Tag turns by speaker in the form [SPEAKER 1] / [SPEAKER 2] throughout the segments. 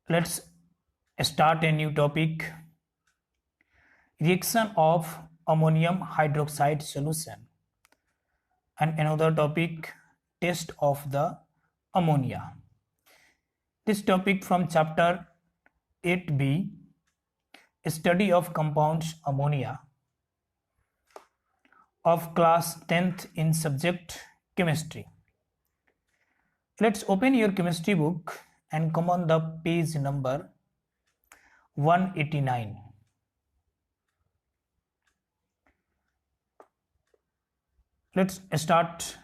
[SPEAKER 1] Let's start a new topic. Reaction of ammonium hydroxide solution. And another topic, test of the ammonia. This topic from chapter 8b, study of compounds ammonia, of class 10th in subject chemistry. Let's open your chemistry book and come on the page number 189. Let's start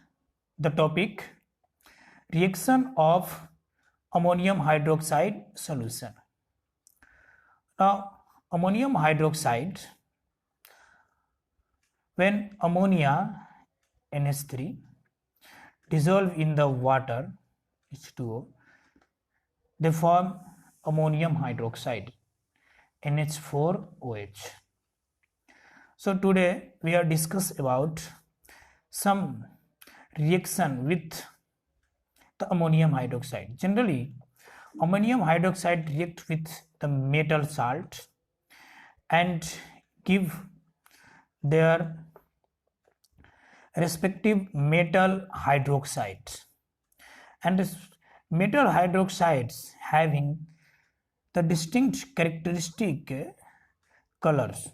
[SPEAKER 1] the topic, reaction of ammonium hydroxide solution. Now, ammonium hydroxide, when ammonia NH3 dissolve in the water H2O, they form ammonium hydroxide NH4OH. So today we are discuss about some reaction with the ammonium hydroxide. Generally, ammonium hydroxide react with the metal salt and give their respective metal hydroxides, and this metal hydroxides having the distinct characteristic colors,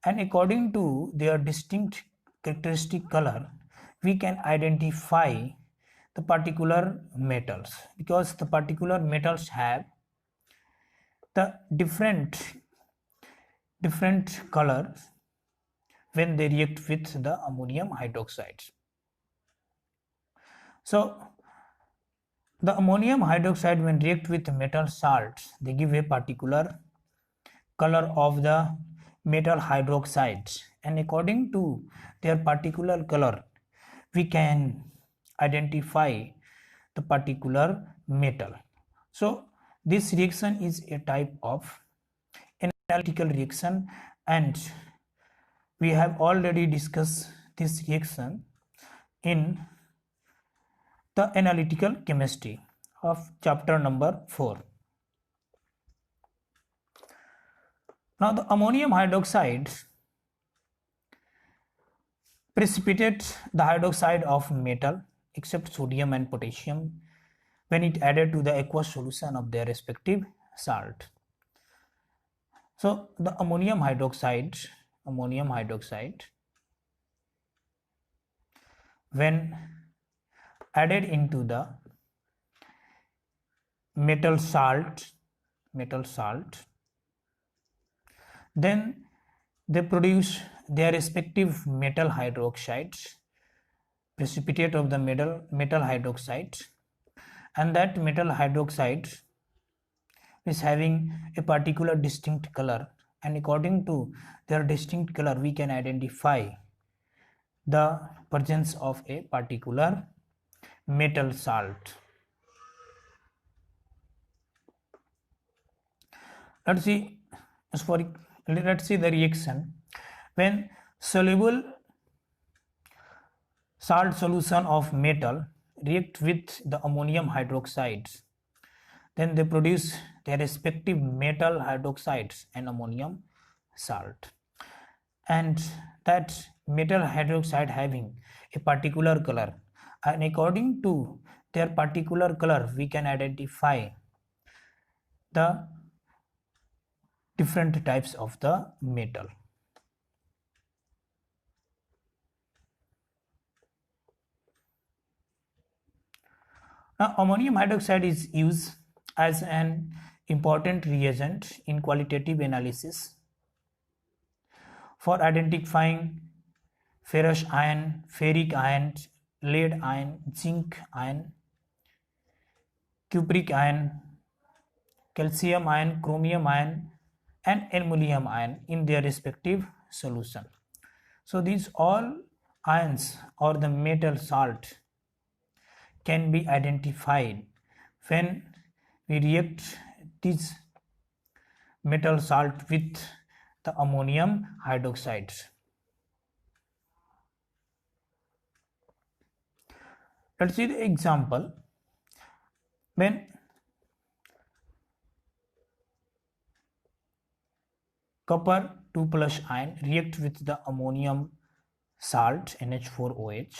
[SPEAKER 1] and according to their distinct characteristic color we can identify the particular metals, because the particular metals have the different colors when they react with the ammonium hydroxide. So the ammonium hydroxide when react with metal salts, they give a particular color of the metal hydroxides, and according to their particular color we can identify the particular metal. So this reaction is a type of analytical reaction, and we have already discussed this reaction in the analytical chemistry of chapter number 4. Now the ammonium hydroxide precipitate the hydroxide of metal except sodium and potassium when it added to the aqueous solution of their respective salt. So the ammonium hydroxide when added into the metal salt, then they produce their respective metal hydroxides, precipitate of the metal hydroxide, and that metal hydroxide is having a particular distinct color, and according to their distinct color we can identify the presence of a particular metal salt. Let's see the reaction when soluble salt solution of metal react with the ammonium hydroxides, then they produce their respective metal hydroxides and ammonium salt, and that metal hydroxide having a particular color, and according to their particular color we can identify the different types of the metal. Now ammonium hydroxide is used as an important reagent in qualitative analysis for identifying ferrous iron, ferric iron, lead iron, zinc iron, cupric iron, calcium iron, chromium iron, and ammonium iron in their respective solution. So these all ions or the metal salt can be identified when we react this metal salt with the ammonium hydroxide. Let's see the example. When copper 2 plus ion react with the ammonium salt NH4OH.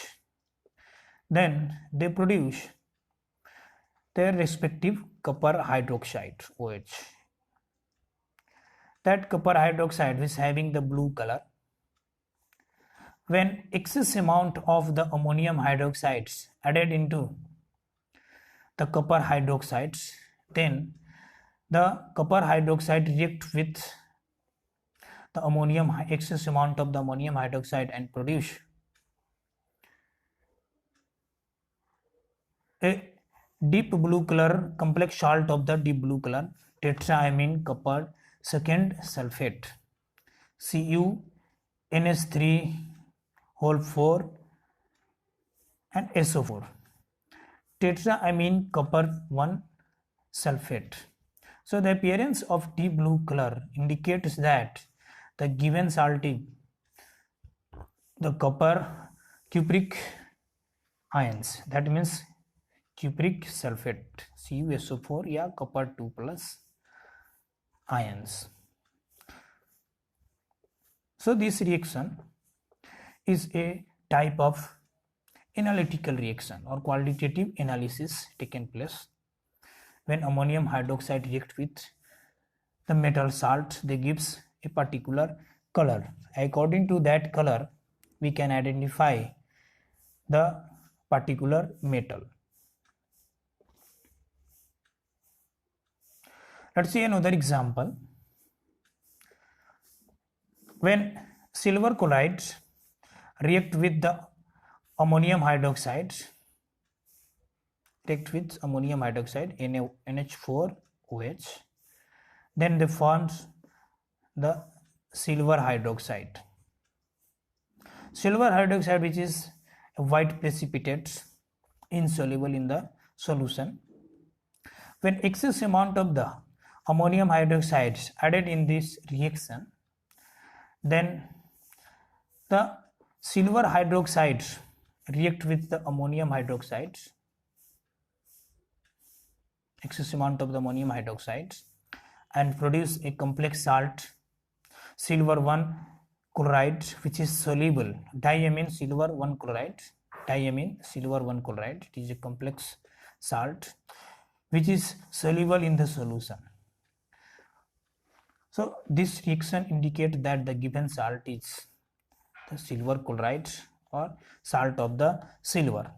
[SPEAKER 1] Then they produce their respective copper hydroxide OH. That copper hydroxide is having the blue color. When excess amount of the ammonium hydroxides added into the copper hydroxides, then the copper hydroxide react with the ammonium, excess amount of the ammonium hydroxide, and produce a deep blue color complex salt of the deep blue color tetraamine copper second sulfate CuNH3 whole 4 and SO4 tetraamine copper 1 sulfate. So the appearance of deep blue color indicates that the given salt is the copper cupric ions, that means cupric sulfate CuSO4 या copper 2 plus ions. So this reaction is a type of analytical reaction or qualitative analysis taken place when ammonium hydroxide react with the metal salt. They gives a particular color. According to that color, we can identify the particular metal. Let's see another example. When silver chloride react with the ammonium hydroxide, NH4OH, then they form the silver hydroxide. Silver hydroxide, which is a white precipitate insoluble in the solution. When excess amount of the ammonium hydroxide is added in this reaction, then the silver hydroxide react with the ammonium hydroxide, excess amount of the ammonium hydroxide, and produce a complex salt silver 1 chloride, which is soluble, diamine silver 1 chloride. It is a complex salt which is soluble in the solution. So this reaction indicates that the given salt is the silver chloride or salt of the silver.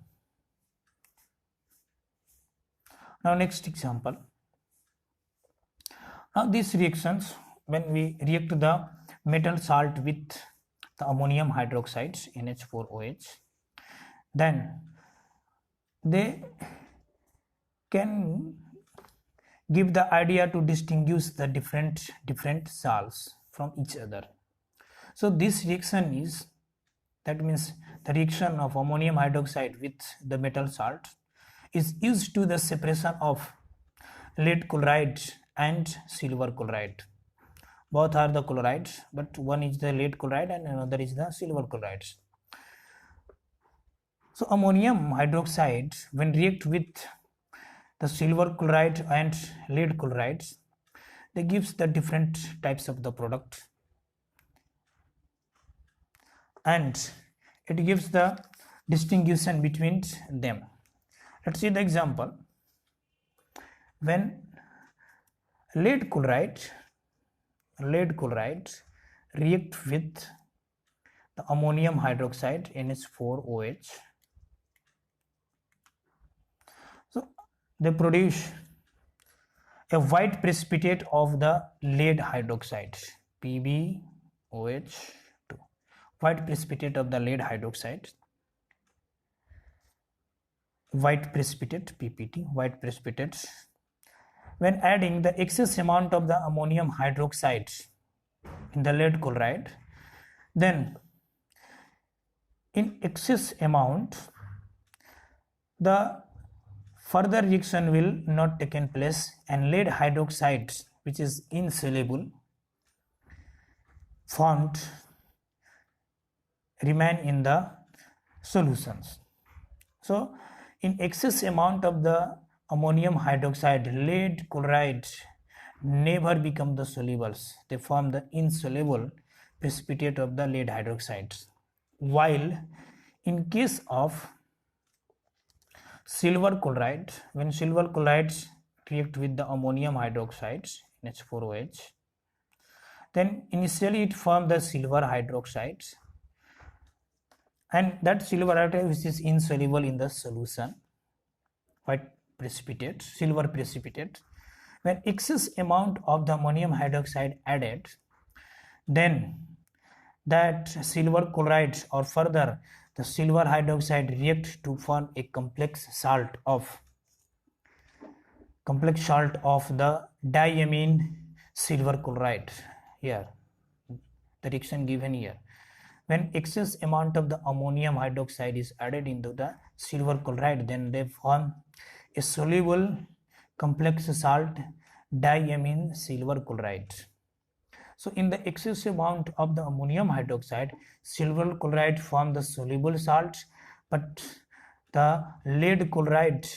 [SPEAKER 1] Now next example. Now these reactions, when we react the metal salt with the ammonium hydroxide NH4OH, then they can give the idea to distinguish the different salts from each other. So this reaction is, that means the reaction of ammonium hydroxide with the metal salt is used to the separation of lead chloride and silver chloride. Both are the chlorides, but one is the lead chloride and another is the silver chloride. So ammonium hydroxide, when react with the silver chloride and lead chloride, they gives the different types of the product, and it gives the distinction between them. Let's see the example. When lead chloride react with the ammonium hydroxide NH4OH, so they produce a white precipitate of the lead hydroxide PbOH2, white precipitate of the lead hydroxide, white precipitate PPT, white precipitate. When adding the excess amount of the ammonium hydroxide in the lead chloride, then in excess amount the further reaction will not taken place, and lead hydroxide, which is insoluble, formed remain in the solutions. So in excess amount of the ammonium hydroxide, lead chloride never become the solubles. They form the insoluble precipitate of the lead hydroxide. While in case of silver chloride, when silver chlorides react with the ammonium hydroxide NH4OH, then initially it forms the silver hydroxide, and that silver hydroxide which is insoluble in the solution, white precipitate, silver precipitate. When excess amount of the ammonium hydroxide added, then that silver chloride or further the silver hydroxide react to form a complex salt of the diamine silver chloride. Here the reaction given here, when excess amount of the ammonium hydroxide is added into the silver chloride, then they form a soluble complex salt diamine silver chloride. So in the excess amount of the ammonium hydroxide, silver chloride form the soluble salt, but the lead chloride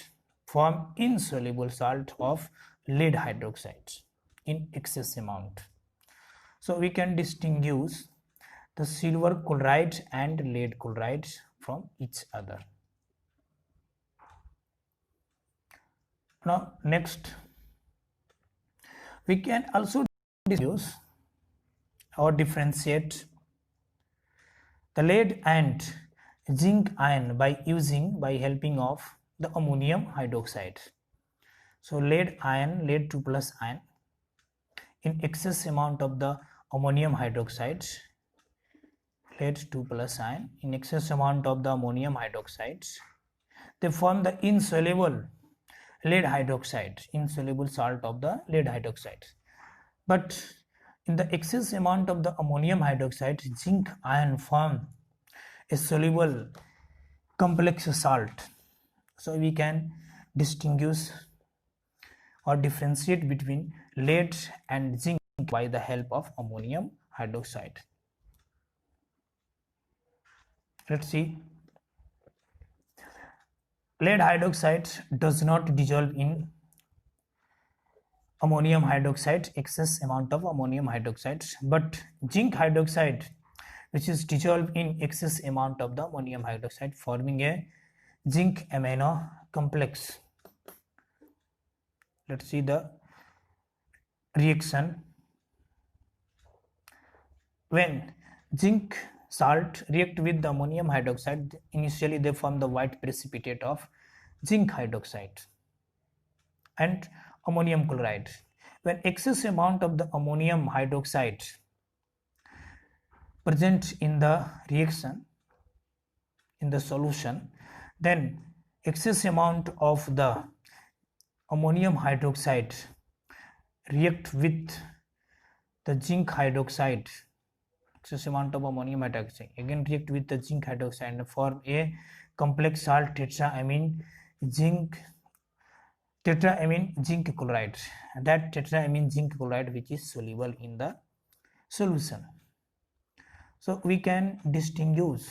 [SPEAKER 1] form insoluble salt of lead hydroxide in excess amount. So we can distinguish the silver chloride and lead chloride from each other. Now next, we can also distinguish or differentiate the lead and zinc ion by helping of the ammonium hydroxide. So lead 2 plus ion in excess amount of the ammonium hydroxide, lead 2 plus ion in excess amount of the ammonium hydroxide, they form the insoluble lead hydroxide, insoluble salt of the lead hydroxide. But in the excess amount of the ammonium hydroxide, zinc ion form a soluble complex salt. So we can distinguish or differentiate between lead and zinc by the help of ammonium hydroxide. Let's see. Lead hydroxide does not dissolve in ammonium hydroxide, excess amount of ammonium hydroxide, but zinc hydroxide, which is dissolved in excess amount of the ammonium hydroxide, forming a zinc amino complex. Let's see the reaction. When zinc salt react with the ammonium hydroxide, initially they form the white precipitate of zinc hydroxide and ammonium chloride. When excess amount of the ammonium hydroxide present in the reaction, in the solution, then excess amount of the ammonium hydroxide react with the zinc hydroxide, excess amount of ammonium hydroxide again react with the zinc hydroxide and form a complex salt tetraamine zinc chloride. That tetraamine zinc chloride which is soluble in the solution. So we can distinguish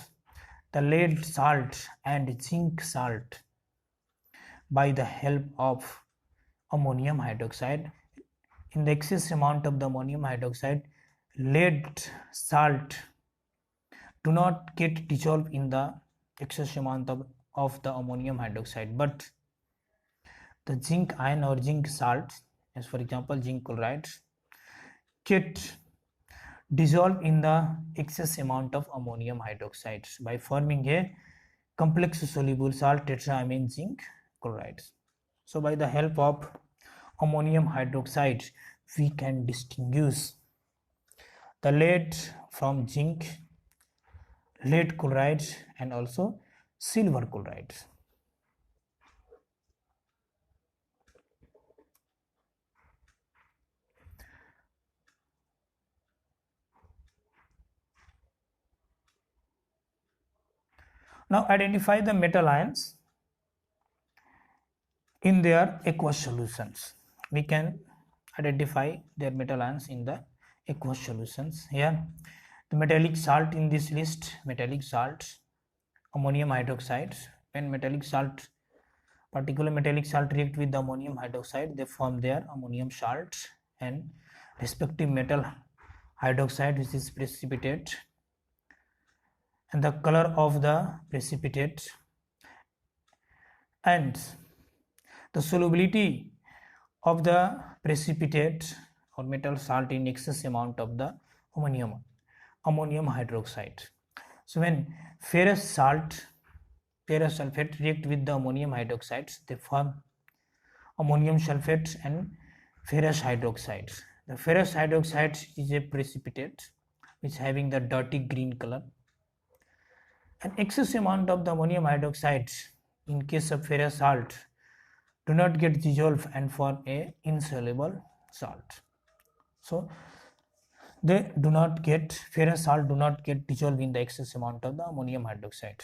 [SPEAKER 1] the lead salt and zinc salt by the help of ammonium hydroxide. In the excess amount of the ammonium hydroxide, lead salt do not get dissolved in the excess amount of the ammonium hydroxide, but the zinc ion or zinc salt, as for example zinc chloride, get dissolved in the excess amount of ammonium hydroxide by forming a complex soluble salt tetraamine zinc chloride. So by the help of ammonium hydroxide, we can distinguish the lead from zinc, lead chloride and also silver chloride. Now identify the metal ions in their aqueous solutions. We can identify their metal ions in the aqueous solutions. Here the metallic salt in this list, metallic salt, ammonium hydroxide. When particular metallic salt react with the ammonium hydroxide, they form their ammonium salt and respective metal hydroxide, which is precipitate, and the color of the precipitate and the solubility of the precipitate or metal salt in excess amount of the ammonium hydroxide. So when ferrous sulfate react with the ammonium hydroxides, they form ammonium sulfate and ferrous hydroxide. The ferrous hydroxide is a precipitate which is having the dirty green color. An excess amount of the ammonium hydroxide in case of ferrous salt do not get dissolved and form a insoluble salt. So ferrous salt do not get dissolved in the excess amount of the ammonium hydroxide.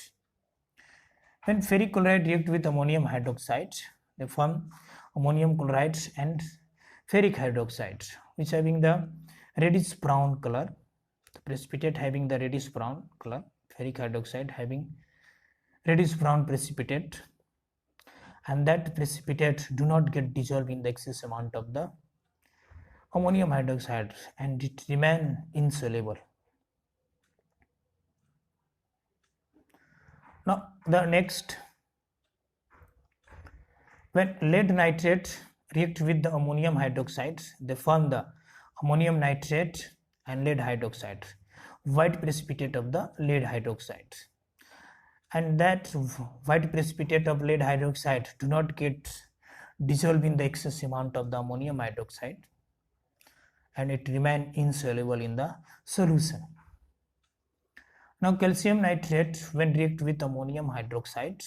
[SPEAKER 1] When ferric chloride react with ammonium hydroxide, they form ammonium chloride and ferric hydroxide, which having the reddish brown color. The precipitate having the reddish brown color, ferric hydroxide having reddish brown precipitate, and that precipitate do not get dissolved in the excess amount of the ammonium hydroxide and it remain insoluble. Now the next, when lead nitrate react with the ammonium hydroxide, they form the ammonium nitrate and lead hydroxide, white precipitate of the lead hydroxide, and that white precipitate of lead hydroxide do not get dissolved in the excess amount of the ammonium hydroxide and it remain insoluble in the solution. Now calcium nitrate when react with ammonium hydroxide,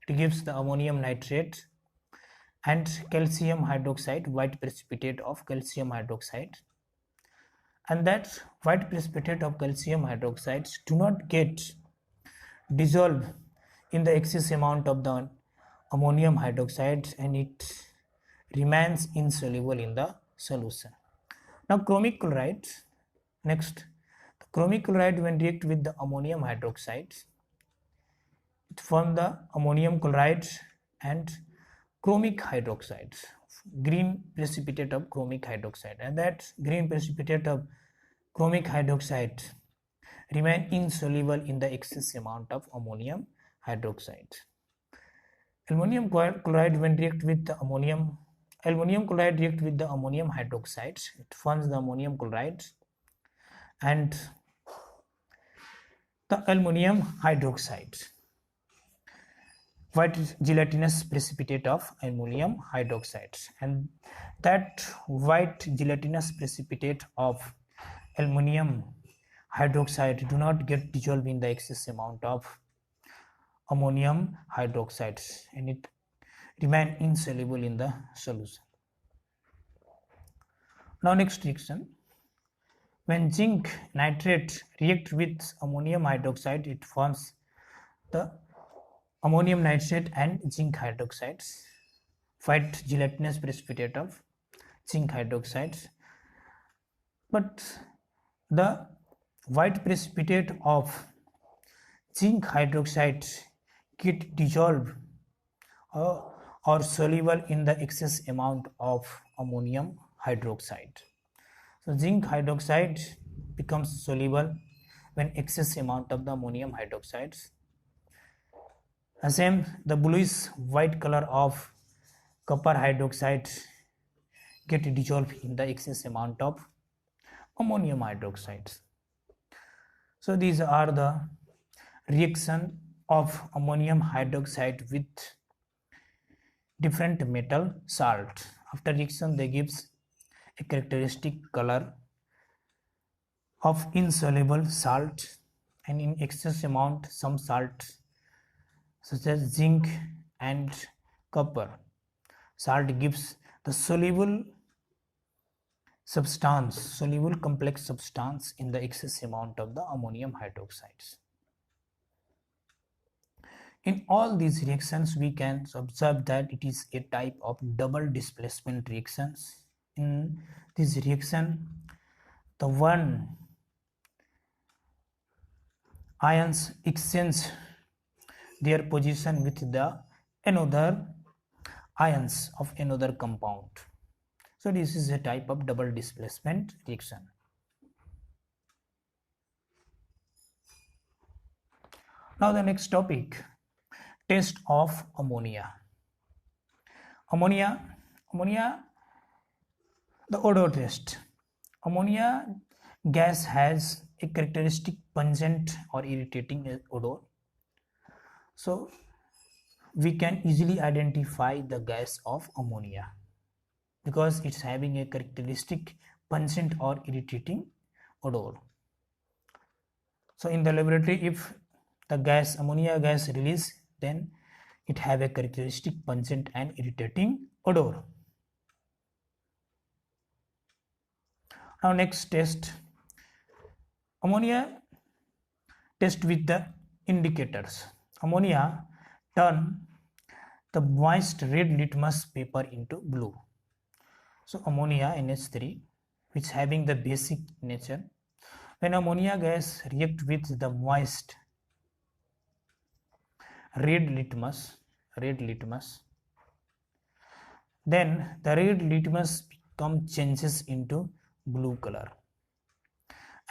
[SPEAKER 1] it gives the ammonium nitrate and calcium hydroxide, white precipitate of calcium hydroxide, and that white precipitate of calcium hydroxide do not get dissolved in the excess amount of the ammonium hydroxide and it remains insoluble in the solution. Now chromic chloride, next, the chromic chloride when react with the ammonium hydroxide, it form the ammonium chloride and chromic hydroxide, green precipitate of chromic hydroxide, and that green precipitate of chromic hydroxide remain insoluble in the excess amount of ammonium hydroxide. Ammonium chloride when react with the ammonium chloride react with the ammonium hydroxide, it forms the ammonium chloride and the ammonium hydroxide, white gelatinous precipitate of ammonium hydroxide, and that white gelatinous precipitate of ammonium hydroxide do not get dissolved in the excess amount of ammonium hydroxide and it remain insoluble in the solution. Now next reaction, when zinc nitrate react with ammonium hydroxide, it forms the ammonium nitrate and zinc hydroxide, white gelatinous precipitate of zinc hydroxide, but the white precipitate of zinc hydroxide get dissolved or soluble in the excess amount of ammonium hydroxide. So zinc hydroxide becomes soluble when excess amount of the ammonium hydroxide. Same, the bluish white color of copper hydroxide get dissolved in the excess amount of ammonium hydroxide. So these are the reaction of ammonium hydroxide with different metal salt. After reaction, they gives a characteristic color of insoluble salt, and in excess amount some salt such as zinc and copper salt gives the soluble complex substance in the excess amount of the ammonium hydroxides. In all these reactions, we can observe that it is a type of double displacement reactions. In this reaction, the one ions exchange their position with the another ions of another compound. So this is a type of double displacement reaction. Now the next topic, test of ammonia. Ammonia, the odor test. Ammonia gas has a characteristic pungent or irritating odor. So we can easily identify the gas of ammonia because it's having a characteristic pungent or irritating odor. So in the laboratory, if the gas ammonia gas release, then it have a characteristic pungent and irritating odor. Now next test, ammonia test with the indicators. Ammonia turn the moist red litmus paper into blue. So ammonia NH3, which having the basic nature, when ammonia gas react with the moist red litmus, then the red litmus changes into blue color,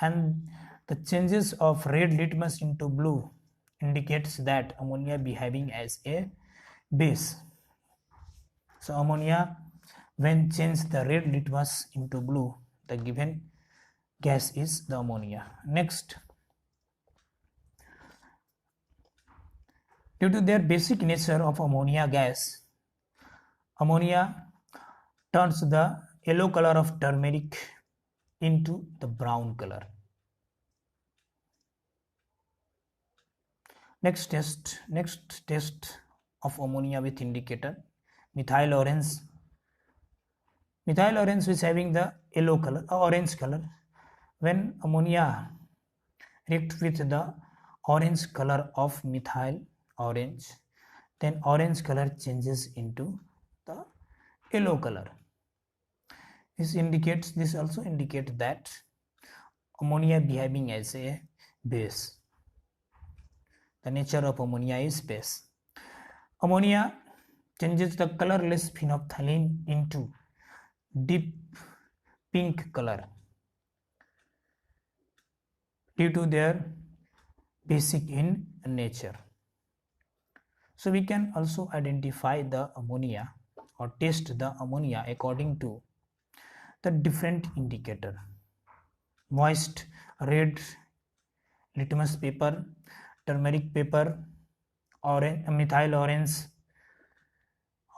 [SPEAKER 1] and the changes of red litmus into blue indicates that ammonia behaving as a base. So ammonia, when change the red litmus into blue, the given gas is the ammonia. Next, due to their basic nature of ammonia gas, ammonia turns the yellow color of turmeric into the brown color. Next test of ammonia with indicator, methyl orange. Methyl orange is having the yellow color, orange color. When ammonia react with the orange color of methyl orange, then orange color changes into the yellow color. This also indicates that ammonia behaving as a base. The nature of ammonia is base. Ammonia changes the colorless phenolphthalein into deep pink color due to their basic in nature. So we can also identify the ammonia or test the ammonia according to the different indicator: moist red litmus paper, turmeric paper, orange, methyl orange,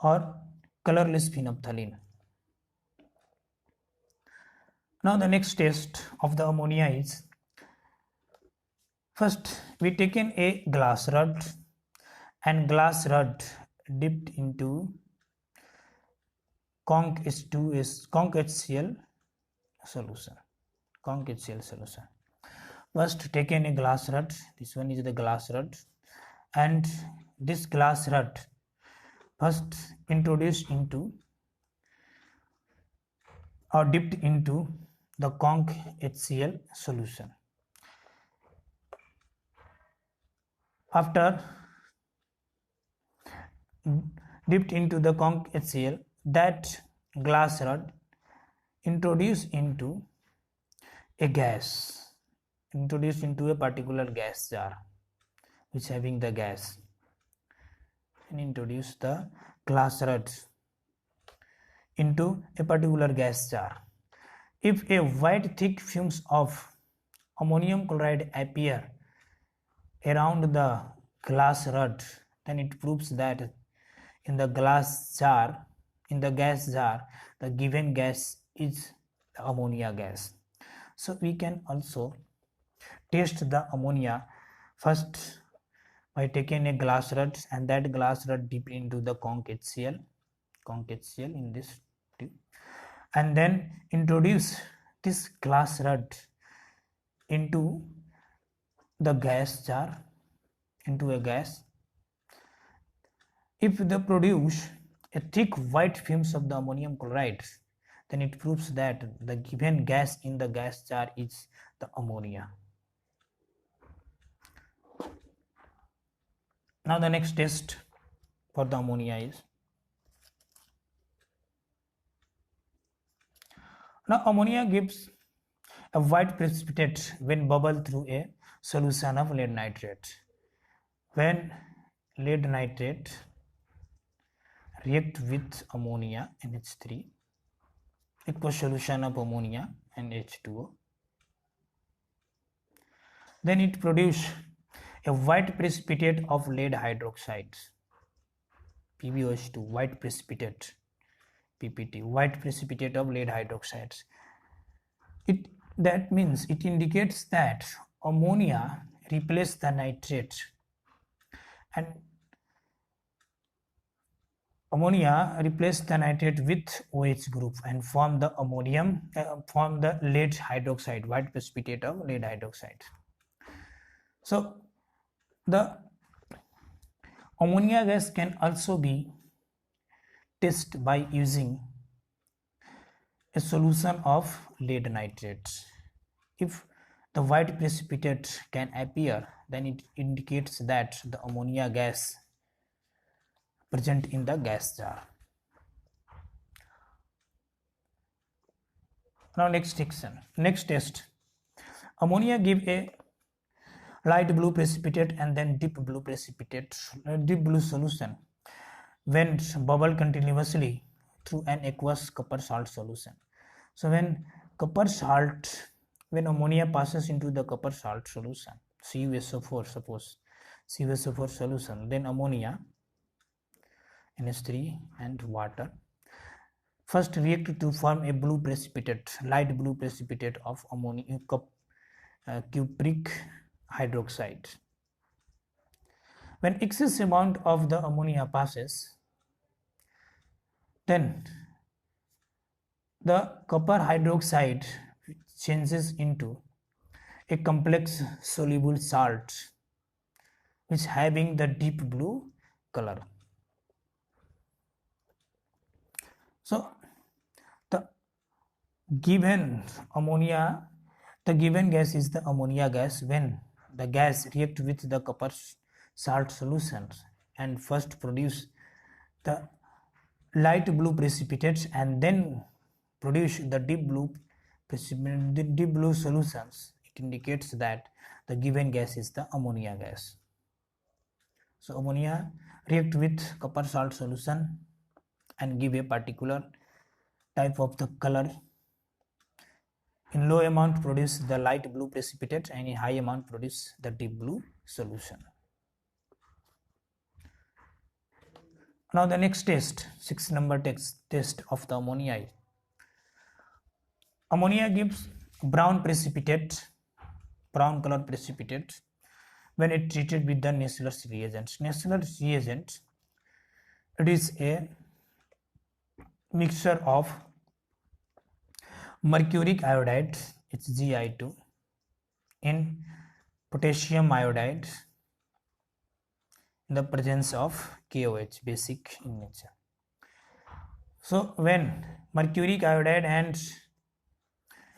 [SPEAKER 1] or colorless phenolphthalein. Now the next test of the ammonia is, first we taken a glass rod and glass rod dipped into conc HCl solution. First taken a glass rod, this one is the glass rod, and this glass rod first introduced into or dipped into the conc HCl solution. After dipped into the conc HCl, that glass rod introduced into a particular gas jar which having the gas, and introduce the glass rod into a particular gas jar. If a white thick fumes of ammonium chloride appear around the glass rod, then it proves that in the gas jar, the given gas is the ammonia gas. So we can also test the ammonia first by taking a glass rod, and that glass rod dip into the conc HCl in this tube, and then introduce this glass rod into the gas jar, into a gas. If they produce a thick white fumes of the ammonium chloride, then it proves that the given gas in the gas jar is the ammonia. Now the next test for the ammonia is, Now ammonia gives a white precipitate when bubbled through a solution of lead nitrate. When lead nitrate react with ammonia NH3, aqueous solution of ammonia and H2O, then it produces a white precipitate of lead hydroxide, PbOH2, white precipitate, PPT, white precipitate of lead hydroxides. That means it indicates that ammonia replaces the nitrate, and ammonia replaces the nitrate with OH group and form the form the lead hydroxide, white precipitate of lead hydroxide. So the ammonia gas can also be tested by using a solution of lead nitrate. If the white precipitate can appear, then it indicates that the ammonia gas present in the gas jar. Now next test. Ammonia give a light blue precipitate and then deep blue solution when bubble continuously through an aqueous copper salt solution. So when ammonia passes into the copper salt solution, CuSO4, suppose CuSO4 solution, then ammonia, NH3 and water first react to form a blue precipitate, light blue precipitate of ammonia cupric hydroxide. When excess amount of the ammonia passes, then the copper hydroxide changes into a complex soluble salt which having the deep blue color. So the given gas is the ammonia gas when the gas react with the copper salt solutions and first produce the light blue precipitate and then produce the deep blue solutions. It indicates that the given gas is the ammonia gas. So ammonia react with copper salt solution and give a particular type of the color. In low amount produce the light blue precipitate and in high amount produce the deep blue solution. Now the next test, 6 number test of the ammonia. Ammonia gives brown color precipitate when it treated with the Nessler's reagent. Nessler's reagent, it is a mixture of mercuric iodide, HgI2, in potassium iodide in the presence of KOH, basic in nature. So when mercuric iodide and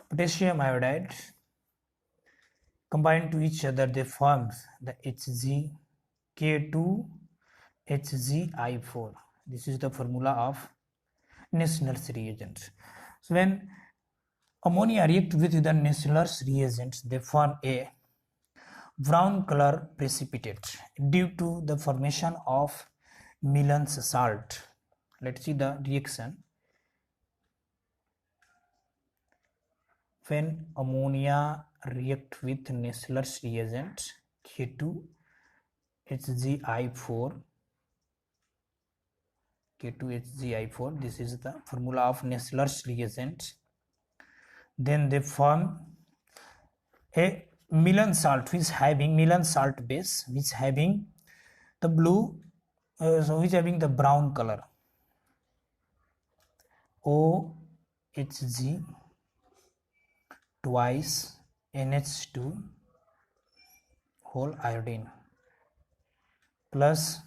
[SPEAKER 1] potassium iodide combine to each other, they form the HgK2HgI4. This is the formula of Nessler's reagent. So when ammonia react with the Nessler's reagent, they form a brown color precipitate due to the formation of Milan's salt. Let's see the reaction. When ammonia react with Nessler's reagent K2HgI4, this is the formula of Nessler's reagent, then they form a Milan salt which having Milan salt base which having the blue which having the brown color, OHg twice NH2 whole iodine plus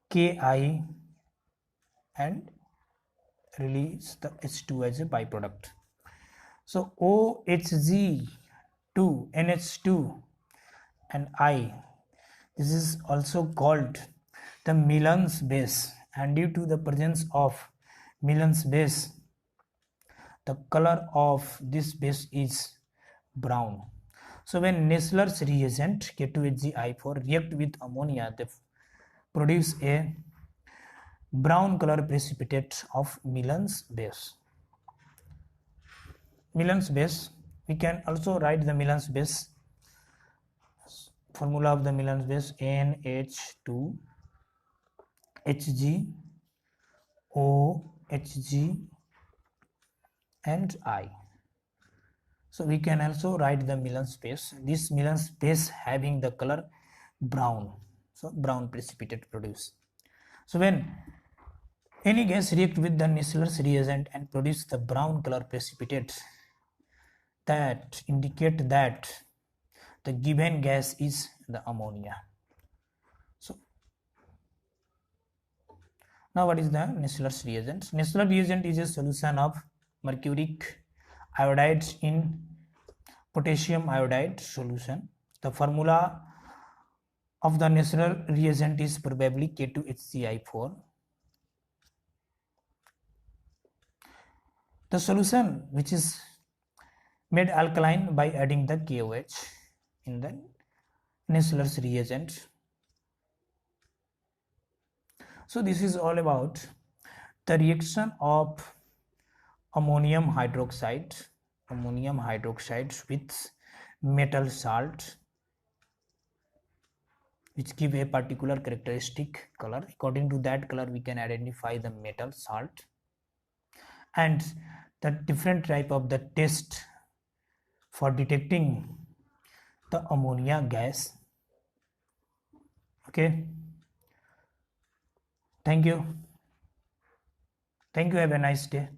[SPEAKER 1] Ki and release the H2 as a byproduct. So OHg2 NH2 and I, this is also called the Milan's base, and due to the presence of Milan's base, the color of this base is brown. So when Nessler's reagent K2HgI4 react with ammonia, they produce a brown color precipitate of Milan's base. Milan's base, we can also write the Milan's base formula of the Milan's base NH2 Hg OHg and I. So we can also write the Milan's base. This Milan's base having the color brown, so brown precipitate produce. So when any gas react with the Nessler's reagent and produce the brown color precipitate, that indicate that the given gas is the ammonia. So now what is the Nessler's reagent? Nessler's reagent is a solution of mercuric iodide in potassium iodide solution. The formula of the Nessler reagent is probably K2HgI4. The solution which is made alkaline by adding the KOH in the Nessler's reagent. So this is all about the reaction of ammonium hydroxide with metal salt, which give a particular characteristic color. According to that color we can identify the metal salt, and the different type of the test for detecting the ammonia gas. Okay, thank you, have a nice day.